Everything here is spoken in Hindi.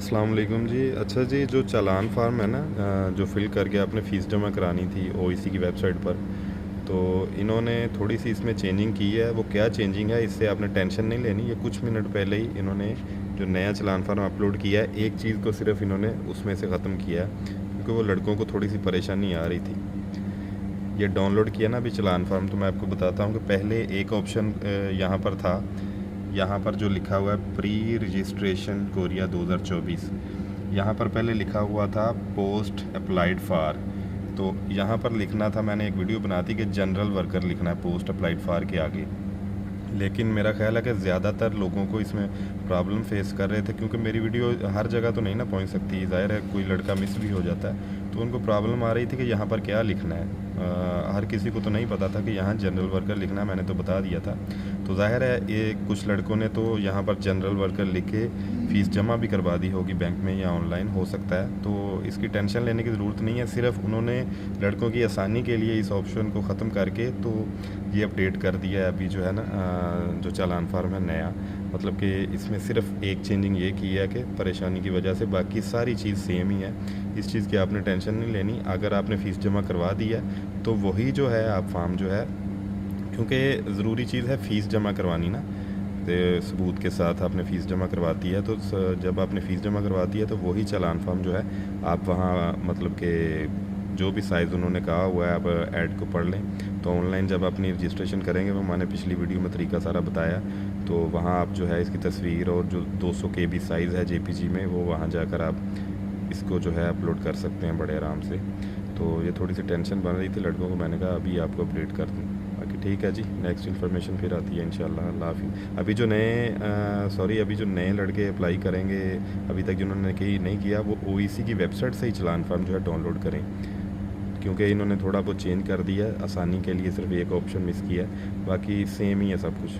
अस्सलाम वालेकुम जी। अच्छा जी, जो चालान फार्म है ना, जो फ़िल करके आपने फ़ीस जमा करानी थी ओईसी की वेबसाइट पर, तो इन्होंने थोड़ी सी इसमें चेंजिंग की है। वो क्या चेंजिंग है, इससे आपने टेंशन नहीं लेनी। ये कुछ मिनट पहले ही इन्होंने जो नया चालान फार्म अपलोड किया है, एक चीज़ को सिर्फ इन्होंने उसमें से ख़त्म किया है, क्योंकि वो लड़कों को थोड़ी सी परेशानी आ रही थी। ये डाउनलोड किया ना अभी चालान फार्म, तो मैं आपको बताता हूँ कि पहले एक ऑप्शन यहाँ पर था। यहाँ पर जो लिखा हुआ है प्री रजिस्ट्रेशन कोरिया 2024, यहाँ पर पहले लिखा हुआ था पोस्ट अप्लाइड फॉर। तो यहाँ पर लिखना था, मैंने एक वीडियो बना थी कि जनरल वर्कर लिखना है पोस्ट अप्लाइड फॉर के आगे। लेकिन मेरा ख्याल है कि ज़्यादातर लोगों को इसमें प्रॉब्लम फेस कर रहे थे, क्योंकि मेरी वीडियो हर जगह तो नहीं ना पहुंच सकती, ज़ाहिर है कोई लड़का मिस भी हो जाता है, तो उनको प्रॉब्लम आ रही थी कि यहाँ पर क्या लिखना है। हर किसी को तो नहीं पता था कि यहाँ जनरल वर्कर लिखना है, मैंने तो बता दिया था। तो ज़ाहिर है ये कुछ लड़कों ने तो यहाँ पर जनरल वर्कर लिख के फ़ीस जमा भी करवा दी होगी बैंक में या ऑनलाइन, हो सकता है। तो इसकी टेंशन लेने की ज़रूरत नहीं है। सिर्फ उन्होंने लड़कों की आसानी के लिए इस ऑप्शन को ख़त्म करके तो ये अपडेट कर दिया है अभी, जो है ना, जो चालान फार्म है नया। मतलब कि इसमें सिर्फ एक चेंजिंग ये की है कि परेशानी की वजह से, बाकी सारी चीज़ सेम ही है। इस चीज़ की आपने टेंशन नहीं लेनी। अगर आपने फ़ीस जमा करवा दी है तो वही जो है आप फार्म जो है, क्योंकि ज़रूरी चीज़ है फ़ीस जमा करवानी ना, तो सबूत के साथ आपने फ़ीस जमा करवाती है। तो जब आपने फ़ीस जमा करवाती है तो वही चालान फार्म जो है आप वहाँ, मतलब कि जो भी साइज़ उन्होंने कहा हुआ है, आप ऐड को पढ़ लें। तो ऑनलाइन जब अपनी रजिस्ट्रेशन करेंगे, वो मैंने पिछली वीडियो में तरीका सारा बताया, तो वहाँ आप जो है इसकी तस्वीर और जो 200 KB साइज़ है जेपीजी में, वो वहाँ जाकर आप इसको जो है अपलोड कर सकते हैं बड़े आराम से। तो ये थोड़ी सी टेंशन बन रही थी लड़कों को, मैंने कहा अभी आपको अपडेट कर दूँ। बाकी ठीक है जी, नेक्स्ट इन्फॉर्मेशन फिर आती है इंशाल्लाह। अल्लाह हाफ़िज़। अभी जो नए लड़के अप्लाई करेंगे, अभी तक जिन्होंने नहीं किया, वो ओईसी की वेबसाइट से ही चालान फार्म जो है डाउनलोड करें, क्योंकि इन्होंने थोड़ा बहुत चेंज कर दिया है आसानी के लिए। सिर्फ एक ऑप्शन मिस किया है, बाकी सेम ही है सब कुछ।